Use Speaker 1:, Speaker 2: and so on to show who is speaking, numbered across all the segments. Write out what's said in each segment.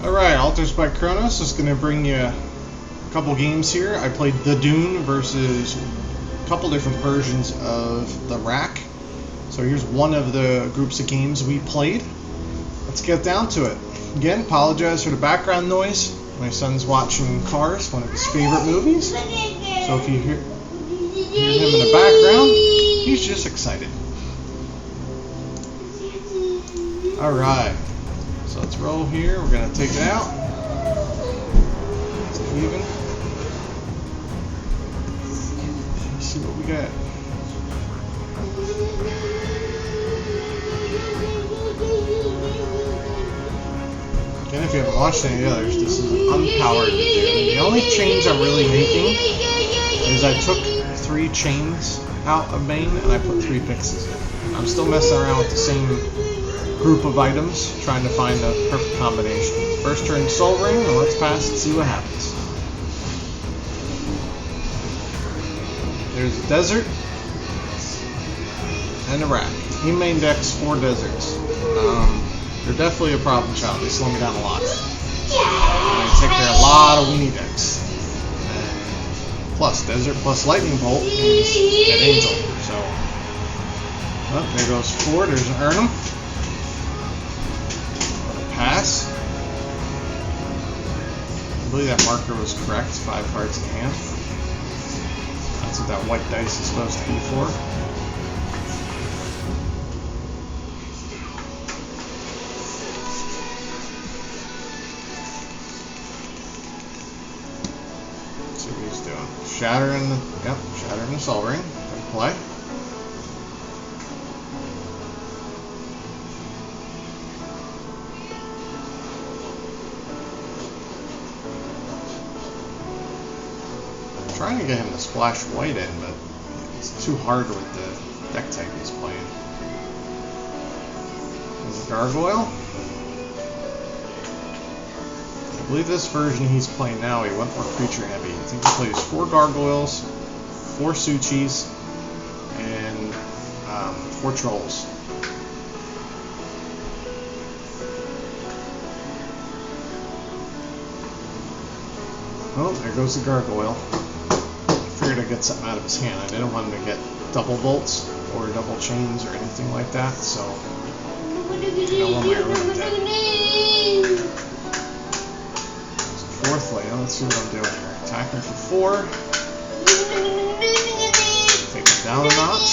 Speaker 1: Alright, Altars by Kronos is going to bring you a couple games here. I played the Dune versus a couple different versions of the Rack. So here's one of the groups of games we played. Let's get down to it. Again, apologize for the background noise. My son's watching Cars, one of his favorite movies. So if you hear him in the background, he's just excited. Alright. So let's roll here. We're going to take it out. It's even. Let's see what we got. Again, if you haven't watched any of the others, this is an unpowered Dune. The only change I'm really making is I took 3 chains out of main and I put 3 fixes in. I'm still messing around with the same group of items, trying to find the perfect combination. First turn Soul Ring, and let's pass and see what happens. There's a desert and a Rack. In main decks, 4 deserts. They're definitely a problem child. They slow me down a lot. And I take care of a lot of weenie decks. And plus, desert plus lightning bolt means get angel. So, well, there goes 4. There's an Earnum. Pass. I believe that marker was correct. 5 cards in hand. That's what that white dice is supposed to be for. Let's see what he's doing. Shattering the Soul Ring. Good play. Trying to get him to splash white in, but it's too hard with the deck type he's playing. There's a Gargoyle. I believe this version he's playing now, he went more creature heavy. I think he plays 4 Gargoyles, 4 Suchis, and 4 Trolls. Oh, there goes the Gargoyle. To get something out of his hand. I didn't want him to get double bolts or double chains or anything like that, so I don't want my Earnum dead. So 4th layer, let's see what I'm doing here. Attacking for 4. Take it down a notch.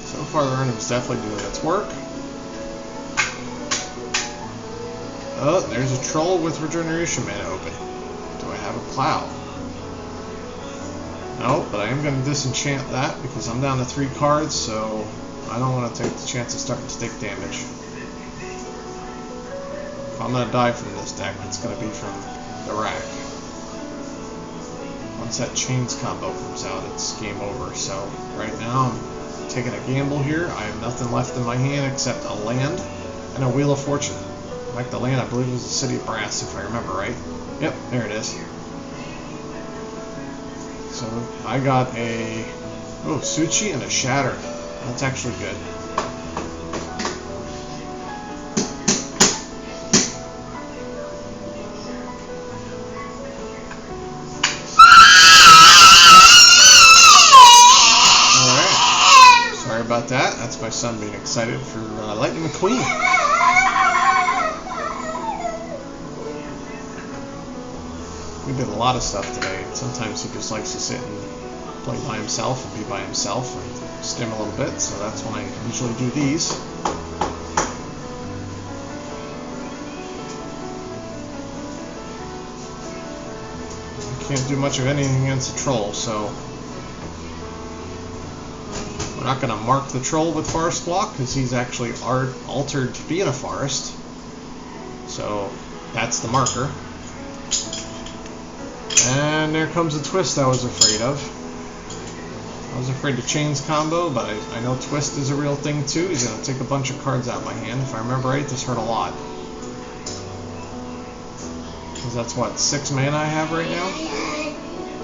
Speaker 1: So far, the Earnum is definitely doing its work. Oh, there's a Troll with Regeneration Mana open. Do I have a Plow? No, but I am going to disenchant that because I'm down to 3 cards, so I don't want to take the chance of starting to take damage. If I'm going to die from this deck, it's going to be from the Rack. Once that Chains combo comes out, it's game over. So right now, I'm taking a gamble here. I have nothing left in my hand except a land and a Wheel of Fortune. Like the land, I believe it was the City of Brass, if I remember right. Yep, there it is. So I got a Suchi and a Shatter. That's actually good. About that. That's my son being excited for Lightning McQueen. We did a lot of stuff today. Sometimes he just likes to sit and play by himself and be by himself and stim a little bit, so that's when I usually do these. Can't do much of anything against a Troll, so we're not going to mark the Troll with Forest Block because he's actually altered to be in a forest. So that's the marker. And there comes a Twist I was afraid of. I was afraid to Chains combo, but I know Twist is a real thing too. He's going to take a bunch of cards out of my hand. If I remember right, this hurt a lot. Because that's what, 6 mana I have right now?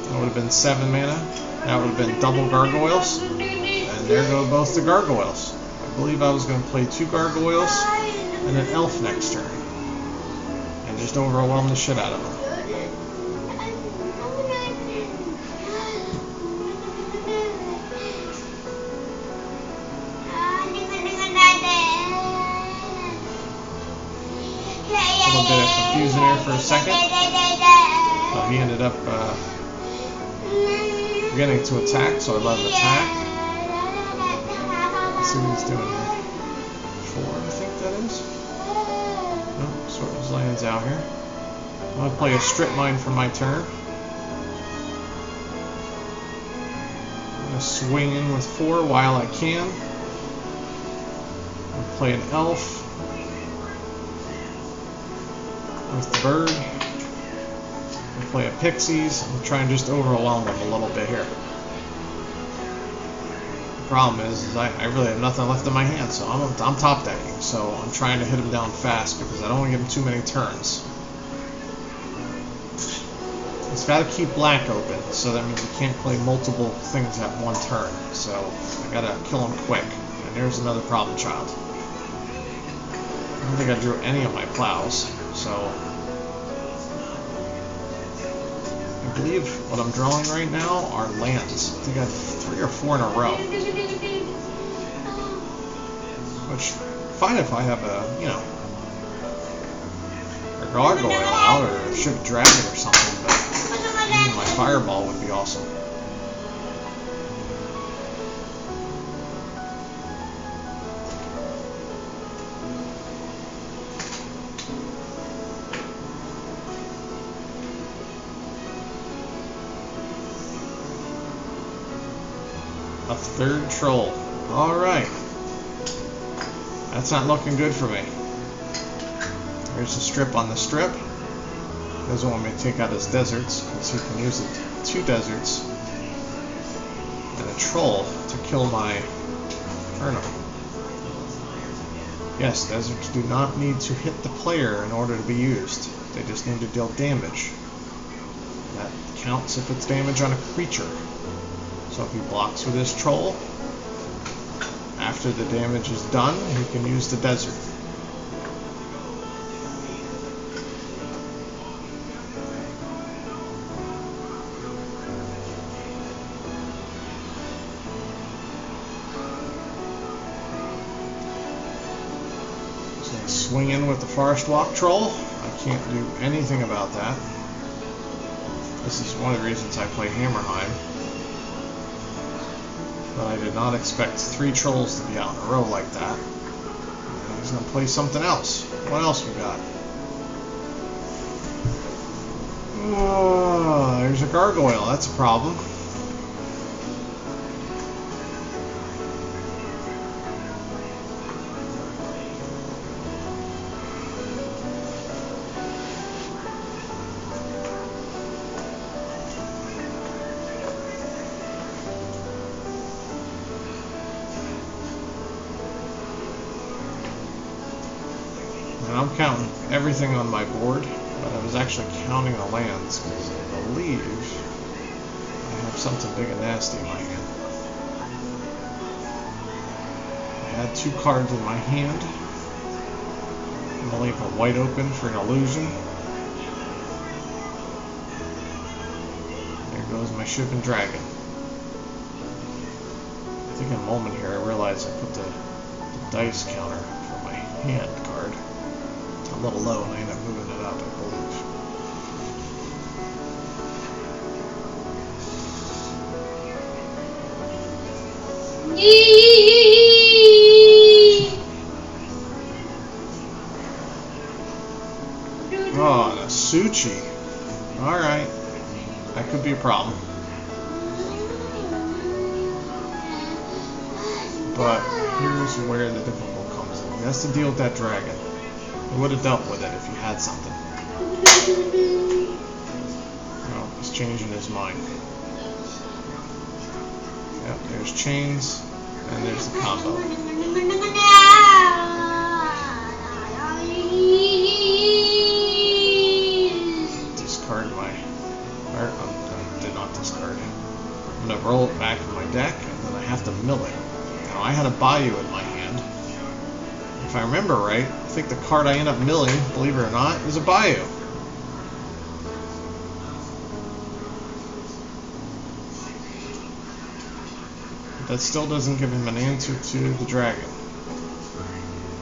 Speaker 1: That would have been 7 mana. That would have been double gargoyles. And there go both the gargoyles. I believe I was going to play 2 gargoyles and an elf next turn. And just overwhelm the shit out of them. A little bit of confusion there for a second. But he ended up getting to attack, so I let him attack. Let's see what he's doing here. 4, I think that is. Nope, sort his lands out here. I'm going to play a strip mine for my turn. I'm going to swing in with 4 while I can. I'm going to play an elf with the bird. I'm play a pixies. I'm trying to just overwhelm them a little bit here. The problem is I really have nothing left in my hand, so I'm top decking. So I'm trying to hit him down fast because I don't want to give him too many turns. It's got to keep black open, so that means you can't play multiple things at one turn. So I got to kill him quick. And there's another problem child. I don't think I drew any of my plows, so I believe what I'm drawing right now are lands. I think I have 3 or 4 in a row. Which, fine if I have a gargoyle out or a ship dragon or something, but my fireball would be awesome. A 3rd troll. Alright. That's not looking good for me. There's a strip on the strip. He doesn't want me to take out his deserts, because he can use it 2 deserts and a troll to kill my Inferno. Yes, deserts do not need to hit the player in order to be used. They just need to deal damage. That counts if it's damage on a creature. So if he blocks with his troll, after the damage is done, he can use the desert. So I swing in with the Forest Walk Troll. I can't do anything about that. This is one of the reasons I play Hammerheim. But I did not expect 3 trolls to be out in a row like that. And he's going to play something else. What else we got? Oh, there's a gargoyle. That's a problem. I'm counting everything on my board, but I was actually counting the lands because I believe I have something big and nasty in my hand. I had 2 cards in my hand. I'm going to leave a white open for an illusion. There goes my ship and dragon. I think in a moment here I realized I put the dice counter for my hand card a little low, and I ended up moving it up, I believe. Oh, and a Suchi. Alright. That could be a problem. But here's where the difficult comes in. He has to deal with that dragon. He would have dealt with it if he had something. No, he's changing his mind. Yep, there's chains, and there's the combo. Discard my... I did not I'm going to roll it back in my deck, and then I have to mill it. Now, I had a Bayou in my hand. If I remember right, I think the card I end up milling, believe it or not, is a Bayou. But that still doesn't give him an answer to the dragon.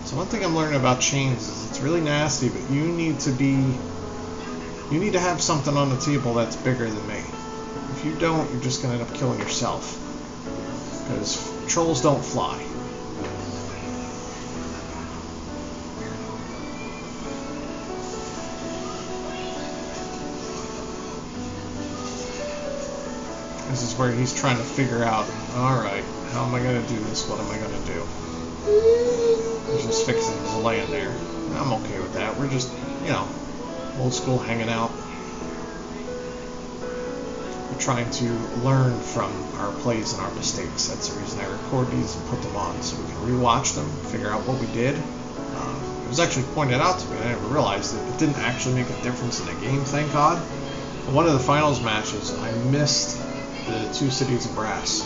Speaker 1: So one thing I'm learning about chains is it's really nasty, but you need to have something on the table that's bigger than me. If you don't, you're just going to end up killing yourself. Because trolls don't fly. This is where he's trying to figure out, alright, how am I going to do this? What am I going to do? He's just fixing his land there. I'm okay with that. We're just, old school hanging out. We're trying to learn from our plays and our mistakes. That's the reason I record these and put them on, so we can rewatch them, figure out what we did. It was actually pointed out to me, and I never realized that it didn't actually make a difference in the game, thank God. In one of the finals matches, I missed the 2 cities of brass.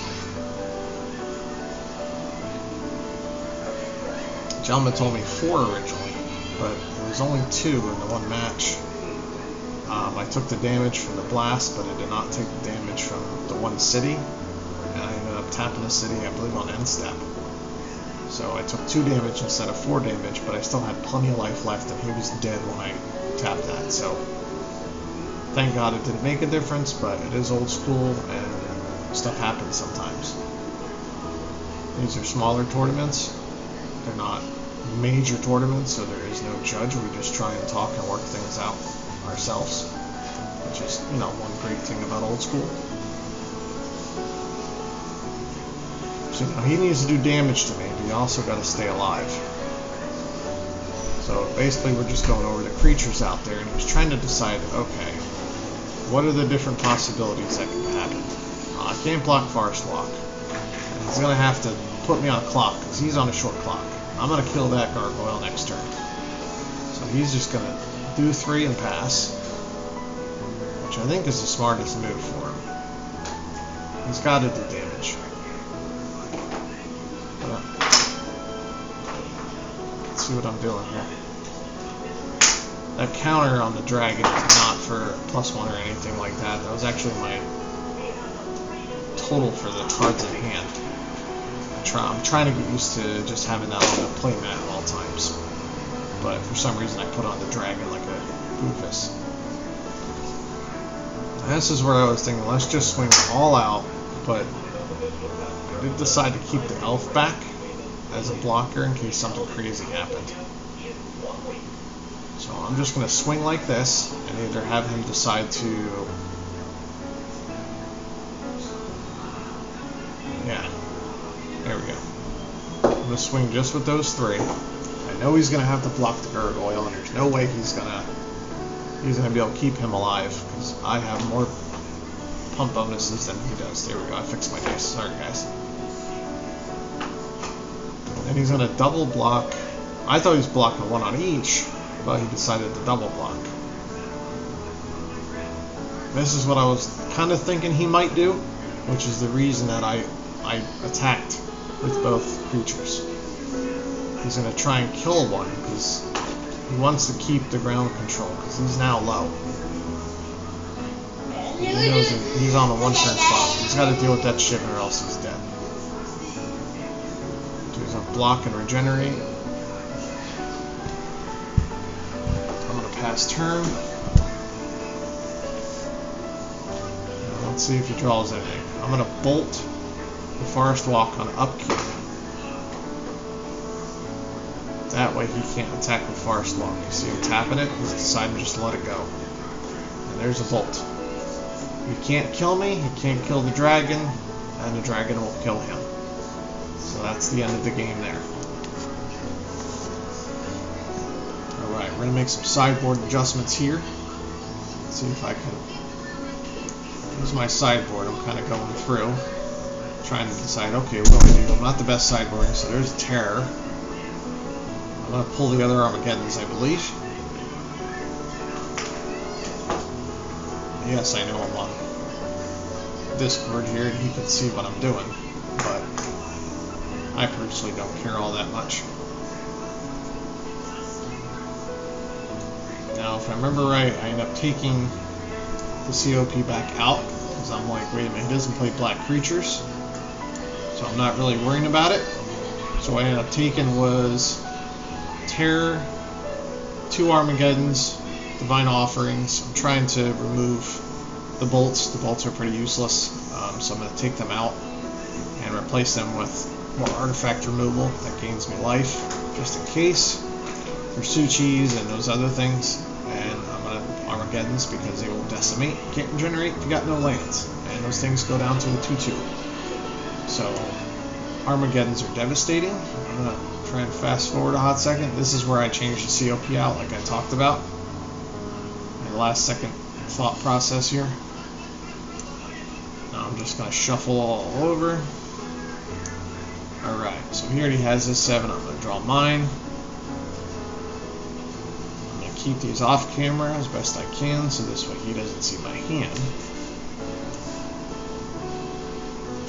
Speaker 1: The gentleman told me 4 originally, but it was only 2 in the one match. I took the damage from the blast, but I did not take the damage from the one city, and I ended up tapping the city, I believe, on end step. So I took 2 damage instead of 4 damage, but I still had plenty of life left, and he was dead when I tapped that. So thank God it didn't make a difference, but it is old school, and stuff happens sometimes. These are smaller tournaments. They're not major tournaments, so there is no judge. We just try and talk and work things out ourselves, which is, one great thing about old school. So, he needs to do damage to me, but he also got to stay alive. So basically we're just going over the creatures out there, and he was trying to decide, okay, what are the different possibilities that can happen? I can't block Forest Walk, and he's going to have to put me on a clock, because he's on a short clock. I'm going to kill that gargoyle next turn. So he's just going to do 3 and pass, which I think is the smartest move for him. He's got to do damage. Let's see what I'm doing here. That counter on the dragon is not for +1 or anything like that. That was actually my total for the cards in hand. I'm trying to get used to just having that on the playmat at all times. But for some reason I put on the dragon like a goofus. And this is where I was thinking, let's just swing all out, but I did decide to keep the elf back as a blocker in case something crazy happened. So I'm just going to swing like this and either have him decide to... Yeah, there we go. I'm going to swing just with those 3. I know he's going to have to block the gargoyle, and there's no way he's going to be able to keep him alive, because I have more pump bonuses than he does. There we go, I fixed my dice. Sorry, guys. And he's going to double block. I thought he was blocking 1 on each, but he decided to double block. This is what I was kind of thinking he might do, which is the reason that I attacked with both creatures. He's going to try and kill one because he wants to keep the ground control because he's now low. He knows that he's on the 1 turn clock. He's got to deal with that shit or else he's dead. So he's going to block and regenerate. I'm going to pass turn. Now let's see if he draws anything. I'm going to bolt the Forest Walk on upkeep. That way he can't attack with Forest Walk. You see him tapping it, he's deciding just to let it go. And there's a bolt. He can't kill me, he can't kill the dragon, and the dragon will kill him. So that's the end of the game there. Alright, we're going to make some sideboard adjustments here. Let's see if I can use my sideboard. I'm kind of going through, trying to decide, okay, what do I do? I'm not the best sideboarding, so there's a terror. I'm going to pull the other Armageddons, I believe. Yes, I know I'm on Discord here and he can see what I'm doing, but I personally don't care all that much. Now, if I remember right, I end up taking the COP back out because I'm like, wait a minute, he doesn't play black creatures, so I'm not really worrying about it. So what I ended up taking was Terror, 2 Armageddons, Divine Offerings. I'm trying to remove the bolts. The bolts are pretty useless, so I'm going to take them out and replace them with more artifact removal that gains me life, just in case, for Suchis and those other things. And I'm going to Armageddons because they will decimate. You can't regenerate if you got no lands, and those things go down to a 2/2. So Armageddons are devastating. I'm going to try and fast forward a hot second. This is where I changed the COP out like I talked about. My last second thought process here. Now I'm just going to shuffle all over. Alright, so he already has his 7. I'm going to draw mine. I'm going to keep these off camera as best I can so this way he doesn't see my hand.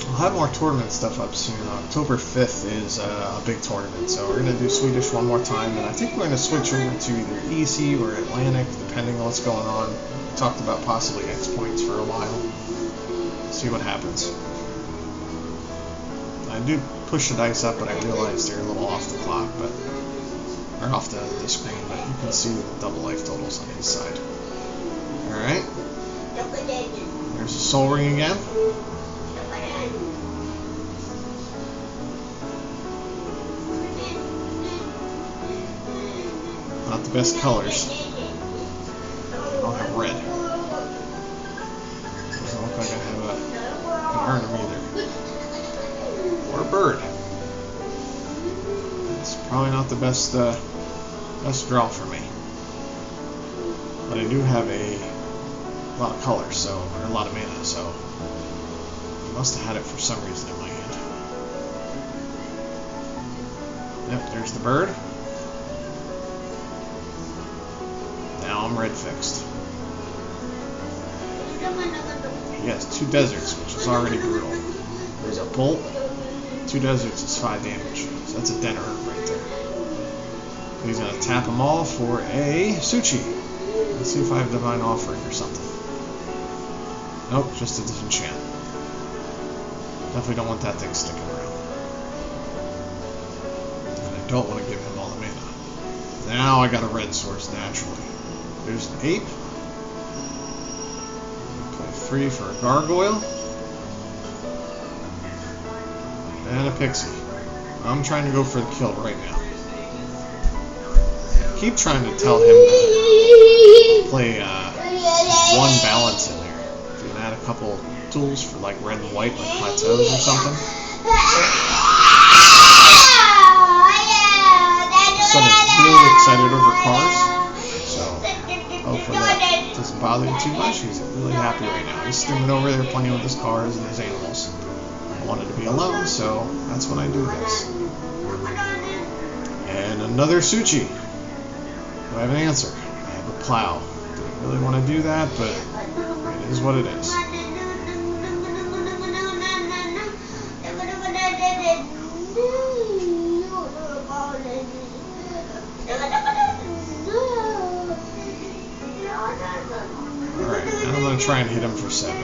Speaker 1: I'll have more tournament stuff up soon. October 5th is a big tournament, so we're going to do Swedish one more time, and I think we're going to switch over to either EC or Atlantic, depending on what's going on. We talked about possibly X points for a while. See what happens. I do push the dice up, but I realize they're a little off the clock, or off the screen, but you can see the double life totals on his side. Alright. There's a Soul Ring again. Not the best colors. I don't have red. Doesn't look like I have an Arnhem either. Or a bird. It's probably not the best draw for me. But I do have a lot of colors, or a lot of mana, so I must have had it for some reason in my hand. Yep, there's the bird. Now I'm red fixed. He has 2 deserts, which is already brutal. There's a bolt. 2 deserts is 5 damage. So that's a dead herb right there. He's going to tap them all for a Suchi. Let's see if I have Divine Offering or something. Nope, just a disenchant. Definitely don't want that thing sticking around. And I don't want to give him all the mana. Now I got a red source naturally. There's an ape. Play 3 for a gargoyle. And a pixie. I'm trying to go for the kill right now. I keep trying to tell him to play 1 balance in there. If you can add a couple tools for like red and white, like plateaus or something. Son is really excited over cars. Hopefully that doesn't bother him too much. He's really happy right now. He's streaming over there playing with his cars and his animals. I wanted to be alone, so that's when I do this. And another Suchi. Do I have an answer? I have a plow. Didn't really want to do that, but it is what it is. Alright, now I'm going to try and hit him for 7. I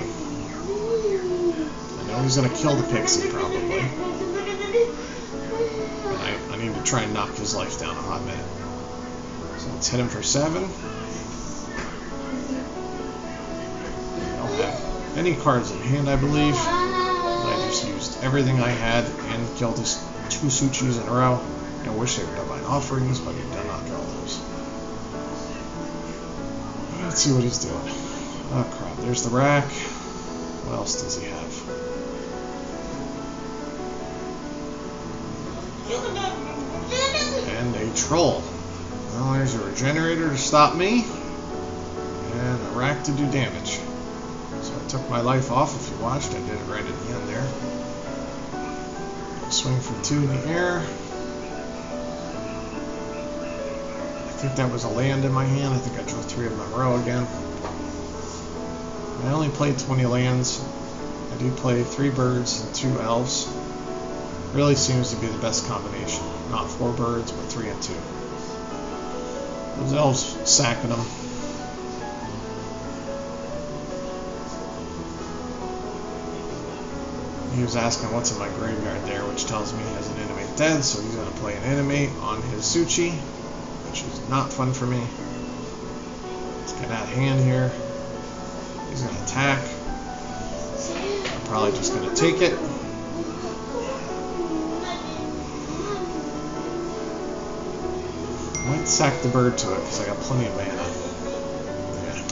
Speaker 1: know he's going to kill the pixie, probably. And I need to try and knock his life down a hot minute. So let's hit him for 7. I don't have any cards in hand, I believe. I just used everything I had and killed his 2 Suchis in a row. I wish they were Divine Offerings, but he did not draw those. Let's see what he's doing. Oh crap, there's the rack. What else does he have? And a troll. Well, there's a regenerator to stop me. And a rack to do damage. So I took my life off. If you watched, I did it right at the end there. Swing for 2 in the air. I think that was a land in my hand. I think I drew 3 of them in a row again. I only played 20 lands, I do play 3 birds and 2 elves. Really seems to be the best combination. Not 4 birds, but 3 and 2. Those elves sacking them. He was asking what's in my graveyard there, which tells me he has an animate dead, so he's going to play an animate on his Suchi, which is not fun for me. Let's get that hand here. He's going to attack. I'm probably just going to take it. I might sack the bird to it because I got plenty of mana. Yeah.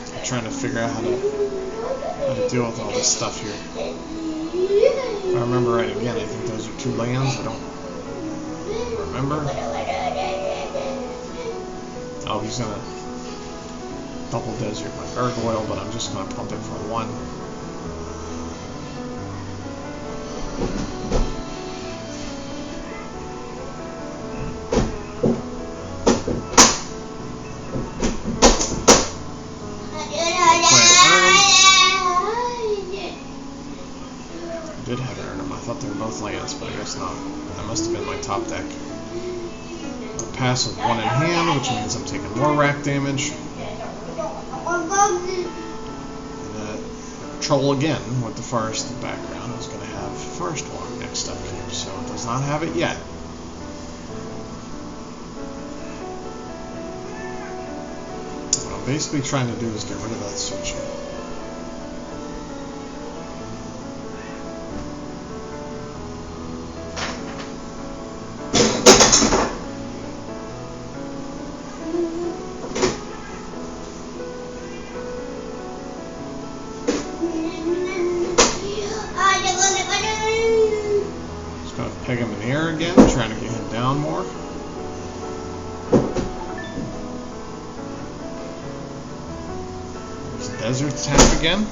Speaker 1: I'm trying to figure out how to deal with all this stuff here. If I remember right, again, I think those are 2 lands. I don't remember. Oh, he's gonna double desert my gargoyle, but I'm just gonna pump it for 1. Did have Arnhem. I thought they were both lands, but I guess not. That must have been my top deck. I pass with 1 in hand, which means I'm taking more rack damage. And Troll again with the Forest in the background is going to have Forest Walk next up here, so it does not have it yet. What I'm basically trying to do is get rid of that Suchi. Peg him in the air again, trying to get him down more. There's the desert tap again.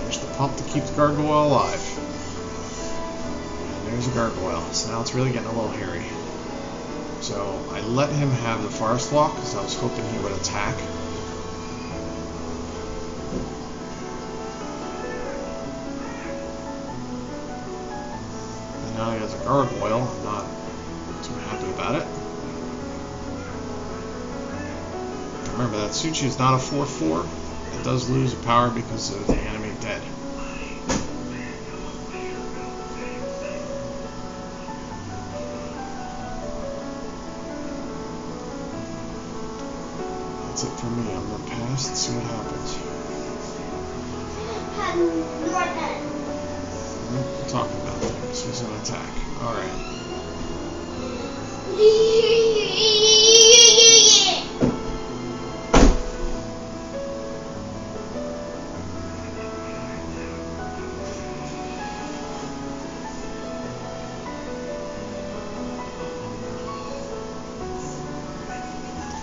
Speaker 1: There's the pump to keep the gargoyle alive. And there's a gargoyle. So now it's really getting a little hairy. So I let him have the forest walk because I was hoping he would attack. Now he has a gargoyle. I'm not too happy about it. Remember that Suchi is not a 4/4. It does lose a power because of the enemy dead. That's it for me. I'm gonna pass and see what happens. We're talking about things. He's going to attack. Alright.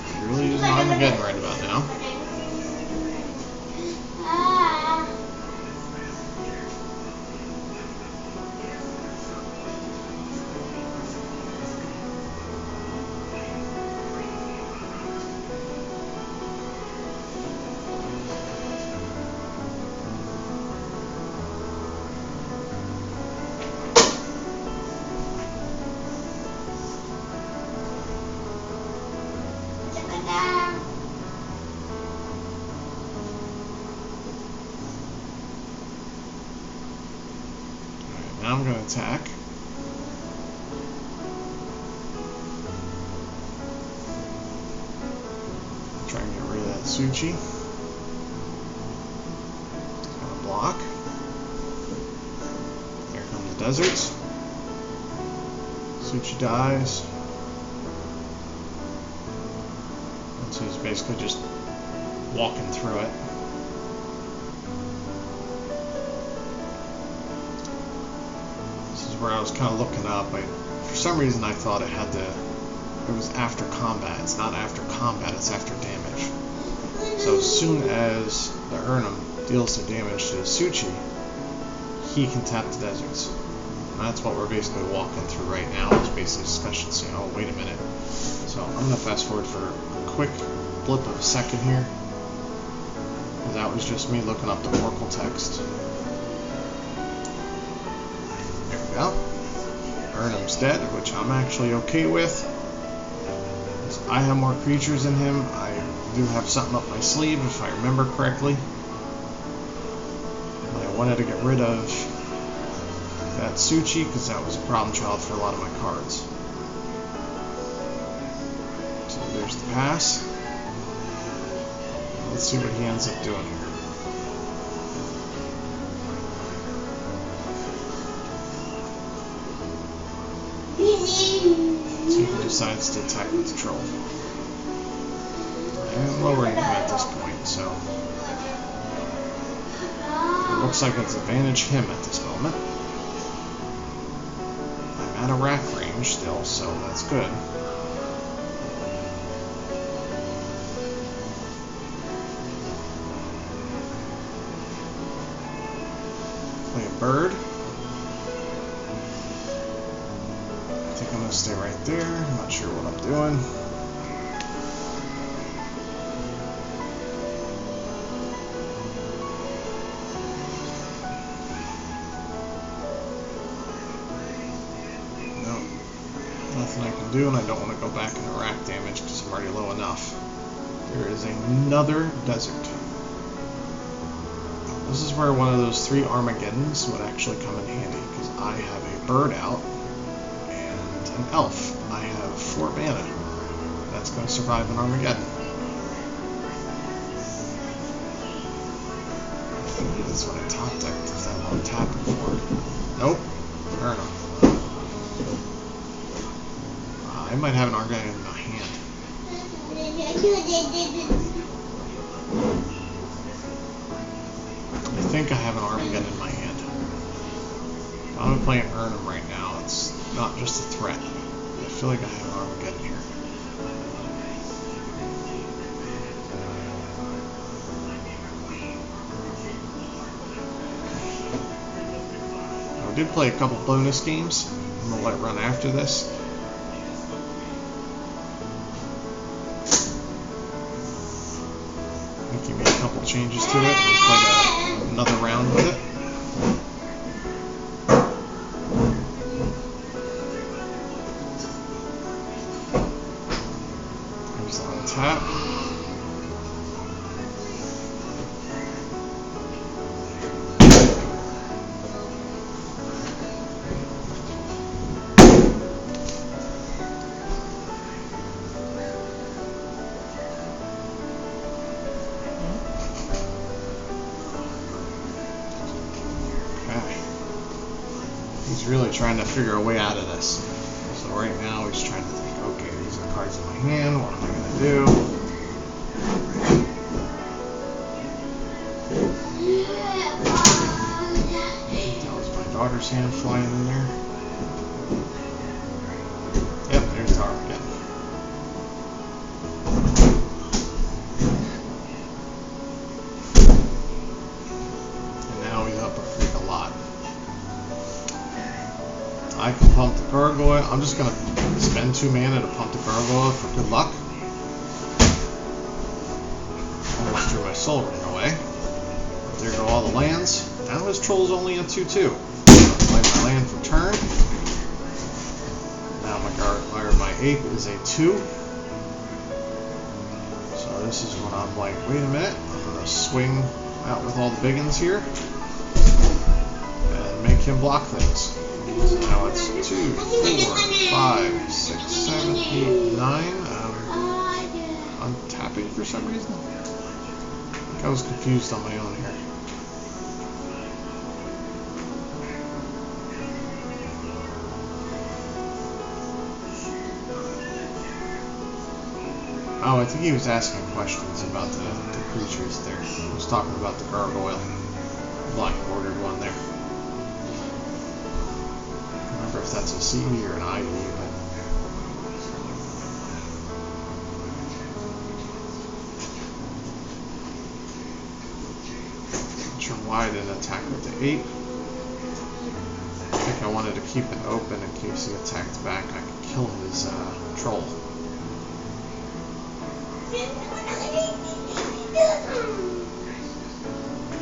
Speaker 1: He really is not Armageddon right about now. Now I'm going to attack. Try and get rid of that Suchi. It's going to block. There comes the deserts. Suchi dies. And so he's basically just walking through it. where I was kind of looking up. For some reason I thought it was after combat. It's not after combat, it's after damage. So as soon as the Urnum deals the damage to Suchi, he can tap the deserts. And that's what we're basically walking through right now. It's basically discussion saying, oh, wait a minute. So I'm going to fast forward for a quick blip of a second here. Because that was just me looking up the Oracle text. There we go. Urnum's dead, which I'm actually okay with. I have more creatures than him. I do have something up my sleeve, if I remember correctly. But I wanted to get rid of that Suchi, because that was a problem child for a lot of my cards. So there's the pass. Let's see what he ends up doing here. So he decides to attack with the troll. And lowering him at this point, so it looks like it's advantage him at this moment. I'm at a rack range still, so that's good. Play a bird. I think I'm going to stay right there. I'm not sure what I'm doing. Nothing I can do, and I don't want to go back into rack damage because I'm already low enough. There is another desert. This is where one of those 3 Armageddons would actually come in handy, because I have a bird out and an elf. I have 4 mana. That's going to survive an Armageddon. That's what I top decked if that long tap before. Nope. Urnum. I might have an Armageddon in my hand. I think I have an Armageddon in my hand. I'm playing Urnum right now. It's not just a threat. I feel like I have an Armageddon here. I did play a couple bonus games. I'm going to let run after this. I think he made a couple changes to it. We played another round with it. There's the untap. He's really trying to figure a way out of this. So right now he's trying to think, okay, these are the cards in my hand, what am I going to do? That was my daughter's hand flying in there. Yep, there's the Armageddon. And now he's up a freak a lot. I can pump the gargoyle. I'm just going to spend 2 mana to pump the gargoyle for good luck. Almost threw my soul ring away. There go all the lands. Now his troll's only a 2/2. Play my land for turn. Now my ape is a 2. So this is when I'm like, wait a minute. I'm going to swing out with all the big ones here. And make him block things. So now it's 2, 4, 5, 6, 7, 8, 9. I'm tapping for some reason. I think I was confused on my own here. Oh, I think he was asking questions about the creatures there. He was talking about the gargoyle. Black bordered one there. that's a CD or an ID, but not sure why I didn't attack with the 8. I think I wanted to keep it open in case he attacked back. I could kill his troll.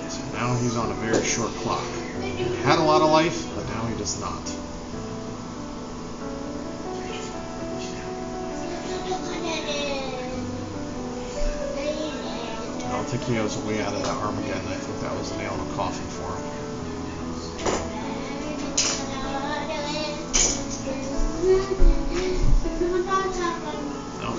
Speaker 1: So now he's on a very short clock. He had a lot of life, but now he does not. I don't think he has a way out of that Armageddon. I think that was a nail in a coffin for him. No.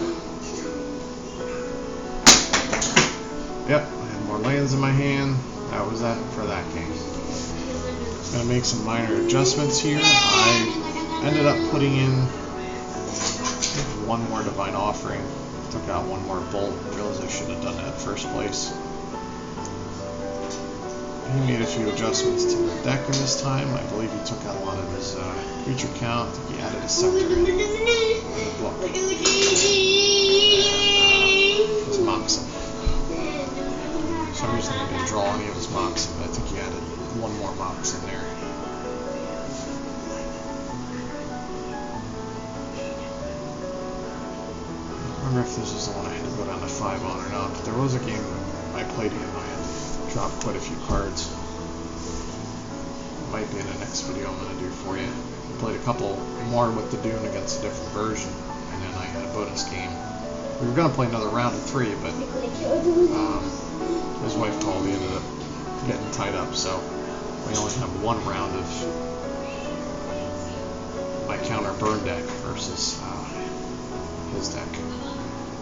Speaker 1: Yep, I had more lands in my hand. That was that for that game. I'm going to make some minor adjustments here. I ended up putting in one more Divine Offering. Took out one more Bolt. I realized I should have done that in first place. He made a few adjustments to the deck in this time. I believe he took out a lot of his creature count. I think he added a scepter in the book. And his Moxen. For some reason I didn't draw any of his Moxen, but I think he added one more Moxen there. I don't remember if this is the one I had to go down to 5 on or not, but there was a game that I played him. I had dropped quite a few cards. Might be in the next video I'm going to do for you. I played a couple more with the Dune against a different version, and then I had a bonus game. We were going to play another round of 3, but his wife called. He ended up getting tied up, so we only have one round of my counter burn deck versus his deck.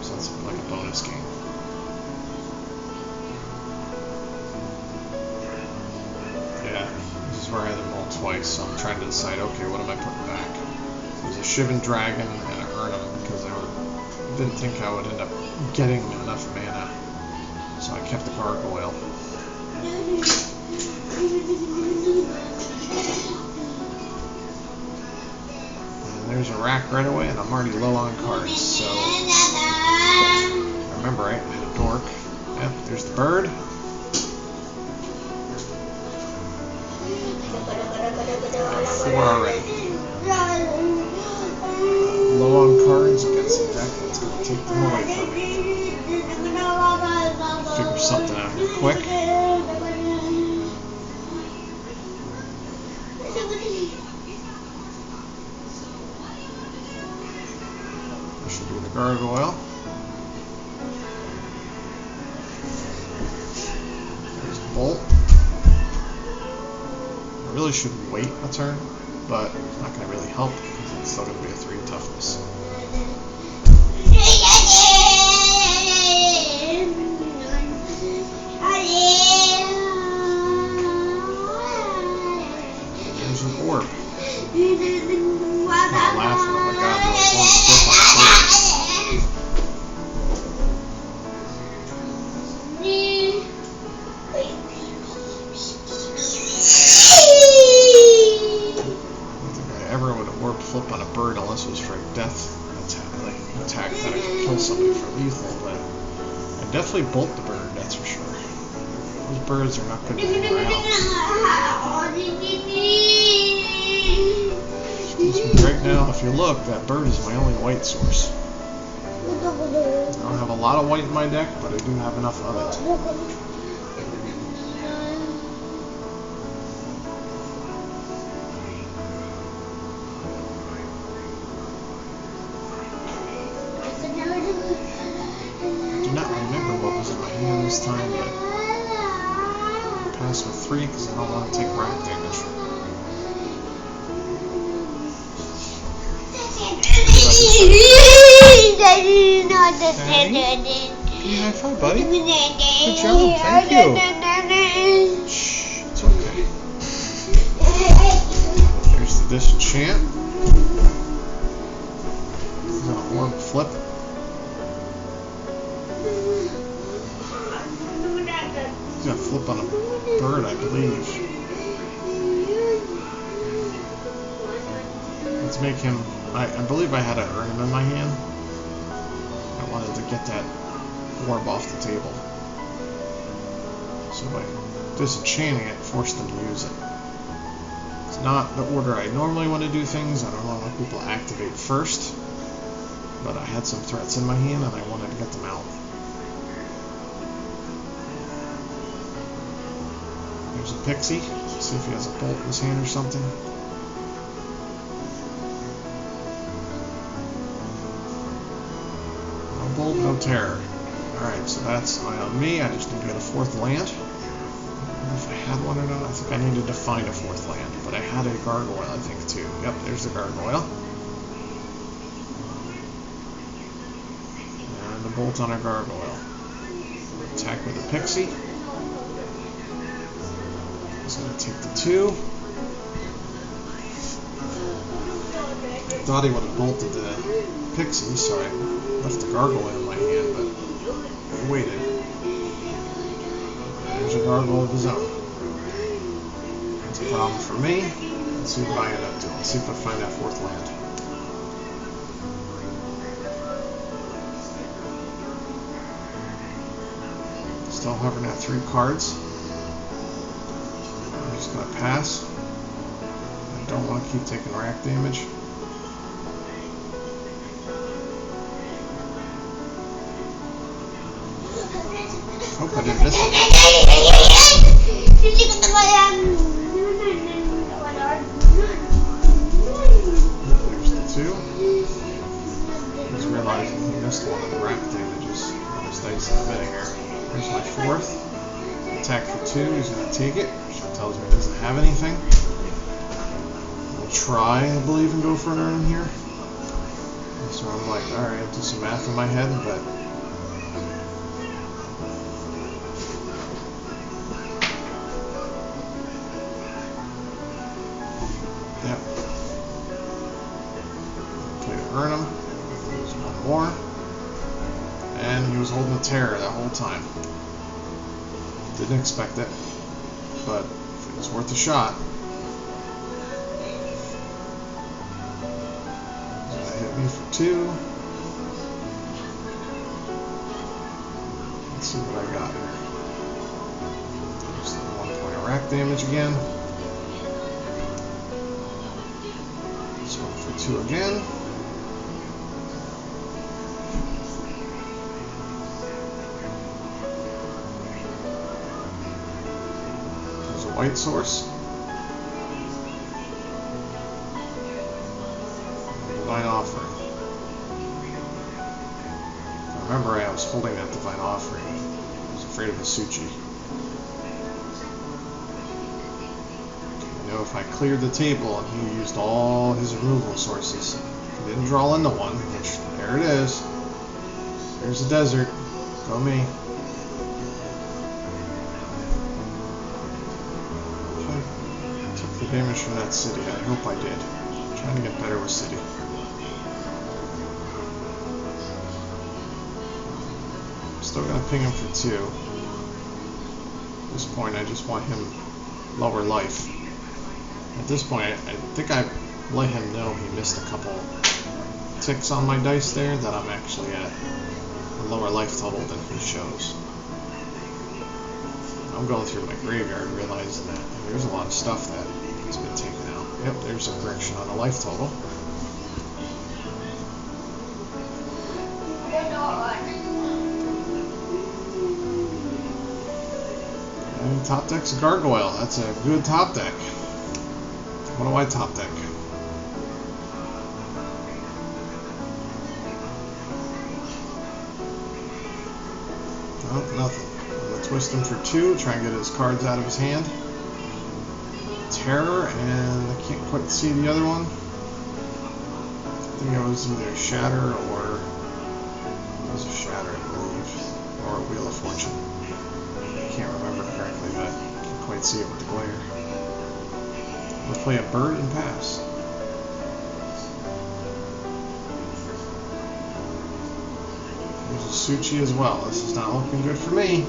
Speaker 1: So it's like a bonus game. Yeah, this is where I had to roll twice, so I'm trying to decide, okay, what am I putting back? There's a Shivan Dragon and an Urnum, because I didn't think I would end up getting enough mana, so I kept the Gargoyle. And there's a rack right away, and I'm already low on cards, so remember, right? I had a Dork. Yep, there's the bird. 4 already. Low on cards against a deck that's going to take them away from me. Figure something out here quick. This should be the Gargoyle. There's the Bolt. I really should wait a turn, but it's not going to really help because it's still going to be a 3 toughness. There's an orb. I'm laughing. Oh my god, there was one flip on the bird. Flip on a bird unless it was for a death attack that I could kill somebody for lethal, but I definitely bolt the bird, that's for sure. Those birds are not good to hang around. Right now, if you look, that bird is my only white source. I don't have a lot of white in my deck, but I do have enough of it. This time, but I'll pass with 3 because I don't want to take rack damage. Daddy? High five, buddy. Good job, thank you. Shh, it's okay. Here's the disenchant. I'm gonna orb flip. He's gonna flip on a bird, I believe. to make him... I believe I had to earn him in my hand. I wanted to get that orb off the table. So by disenchanting it, forced them to use it. It's not the order I normally want to do things. I don't want people to activate first. But I had some threats in my hand and I wanted to get them out. There's a pixie. Let's see if he has a bolt in his hand or something. No bolt, no terror. Alright, so that's on me. I just need to get a fourth land. I don't know if I had one or not. I think I needed to find a fourth land. But I had a gargoyle, I think, too. Yep, there's the gargoyle. And a bolt on a gargoyle. Attack with a pixie. He's going to take the 2. Thought he would have bolted the pixie, so I left the gargoyle in my hand, but he waited. There's a gargoyle of his own. That's a problem for me. Let's see what I end up doing. Let's see if I find that fourth land. Still hovering at 3 cards. I'm just going to pass. I don't want to keep taking rack damage. Hope I didn't miss it. There's the 2. Just realizing he missed one of the rack damages. His dice is bidding here. Here's my 4th. Attack for 2. He's going to take it. Which tells me he doesn't have anything. We'll try, I believe, and go for an earn here. So I'm like, alright, I'll do some math in my head, but yep. Play to earn him. There's one more. And he was holding a terror that whole time. Didn't expect it, but it was worth a shot. He's gonna hit me for 2. Let's see what I got here. There's the 1 point of rack damage again. This one for 2 again. There's a white source. Divine offering. Remember, I was holding that divine offering. I was afraid of the Suchi. I know if I cleared the table and he used all his removal sources, he didn't draw into one, which there it is. There's the desert. Go me. If I took the damage from that city, I hope I did. I'm trying to get better with city. Still gonna ping him for 2. At this point, I just want him lower life. At this point, I think I let him know he missed a couple ticks on my dice there, that I'm actually at a lower life total than he shows. I'm going through my graveyard realizing that there's a lot of stuff that has been taken out. Yep, there's a correction on the life total. And top deck's a gargoyle. That's a good top deck. What do I top deck? Oh, nothing. I'm going to twist him for 2, try and get his cards out of his hand. Terror, and I can't quite see the other one. I think it was either Shatter or... It was a Shatter, I believe. Or a Wheel of Fortune. I can't remember correctly, but I can't quite see it with the glare. We'll play a bird and pass. There's a Suchi as well. This is not looking good for me.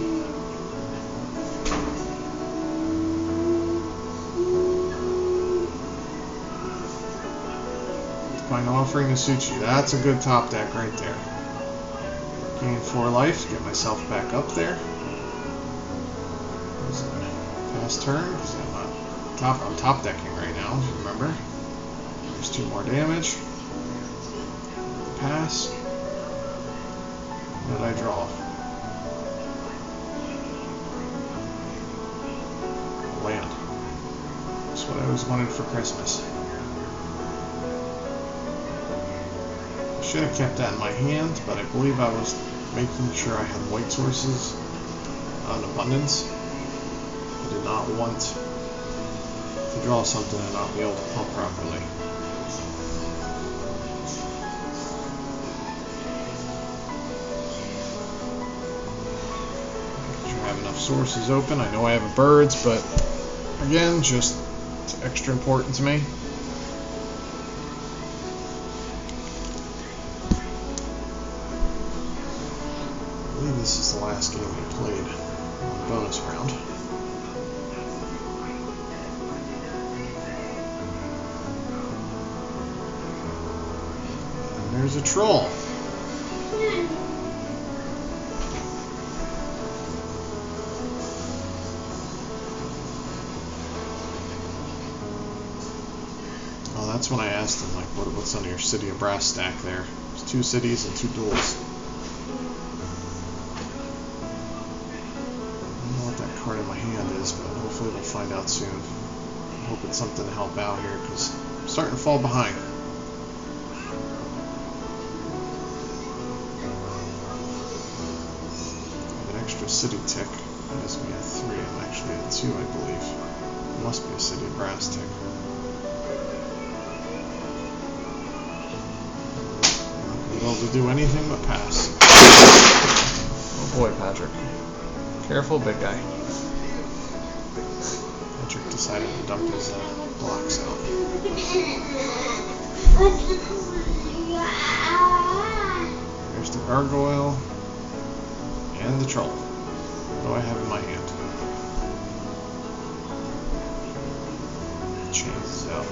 Speaker 1: Find offering to suit you. That's a good top deck right there. Gain 4 life. Get myself back up there. Pass turn because I'm top decking right now. Remember. There's 2 more damage. Pass. What did I draw? Land. That's what I always wanted for Christmas. I should have kept that in my hand, but I believe I was making sure I had white sources on abundance. I did not want to draw something and not be able to pump properly. Have enough sources open. I know I have birds, but again, just it's extra important to me. I believe this is the last game we played on the bonus round. And there's a troll. That's when I asked him, like, what's on your City of Brass stack there? There's 2 cities and 2 duels. I don't know what that card in my hand is, but hopefully we'll find out soon. I hope it's something to help out here, because I'm starting to fall behind. I have an extra city tick. That gives me a 3. I'm actually at 2, I believe. It must be a City of Brass tick. Able to do anything but pass. Oh boy, Patrick. Careful, big guy. Patrick decided to dump his blocks out. There's the gargoyle and the troll. What do I have in my hand? Chances out.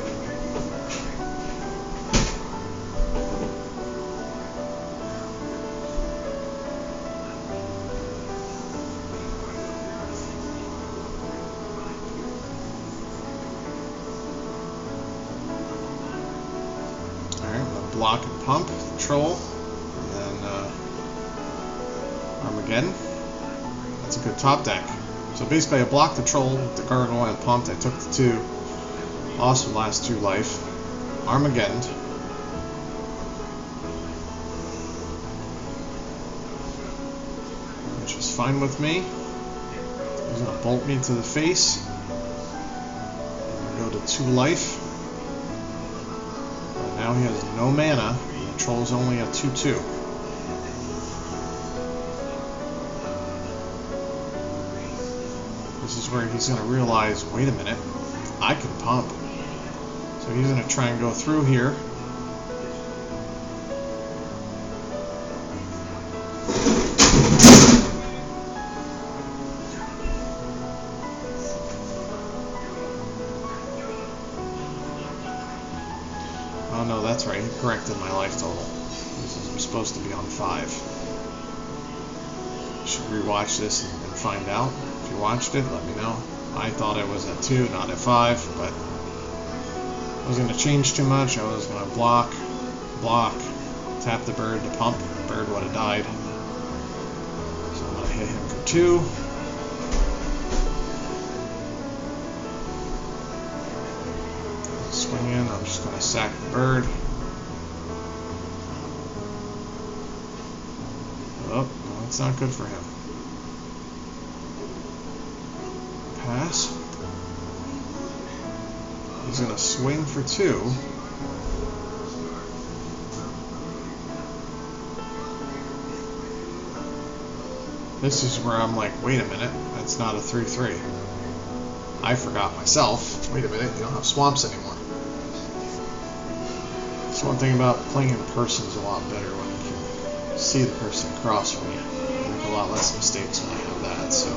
Speaker 1: Block and pump, troll, and then Armageddon. That's a good top deck. So basically I blocked the troll with the gargoyle and pumped. I took the 2 awesome last 2 life. Armageddon. Which is fine with me. He's going to bolt me to the face. I'm going to go to 2 life. Now he has no mana, and the troll's only a 2/2. This is where he's going to realize, wait a minute, I can pump. So he's going to try and go through here. Oh no, that's right, he corrected my life total. I'm supposed to be on 5. I should rewatch this and find out. If you watched it, let me know. I thought I was at 2, not at 5, but I wasn't going to change too much. I was going to block, tap the bird to pump. The bird would have died. So I'm going to hit him for 2. Swing in, I'm just going to sack the bird. Oh, no, that's not good for him. Pass. He's going to swing for 2. This is where I'm like, wait a minute, that's not a 3/3. I forgot myself. Wait a minute, you don't have swamps anymore. That's one thing about playing in person is a lot better when you can see the person across from you. You make a lot less mistakes when you have that. So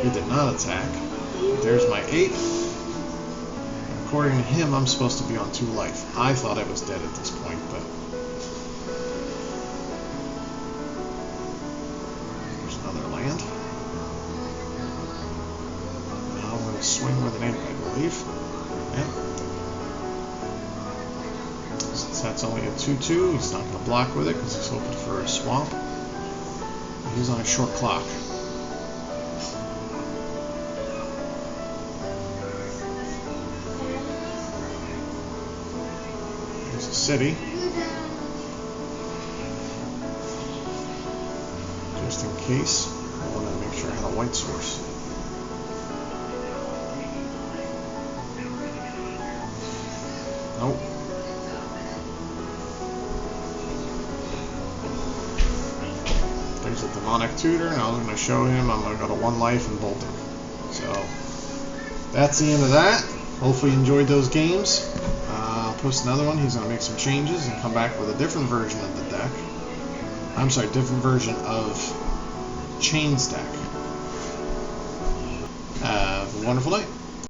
Speaker 1: he did not attack. There's my 8. according to him, I'm supposed to be on 2 life. I thought I was dead at this point, but there's another land. Now I'm going to swing with an 8, I believe. Yep. Since that's only a 2/2, he's not going to block with it because he's hoping for a swamp. He's on a short clock. There's a city. Just in case, I want to make sure I had a white source. Nope. There's a demonic tutor, and I was going to show him I'm going to go to 1 life and bolt him. So that's the end of that. Hopefully you enjoyed those games. I'll post another one. He's going to make some changes and come back with a different version of the deck. I'm sorry, different version of Chain Stack. Have a wonderful night.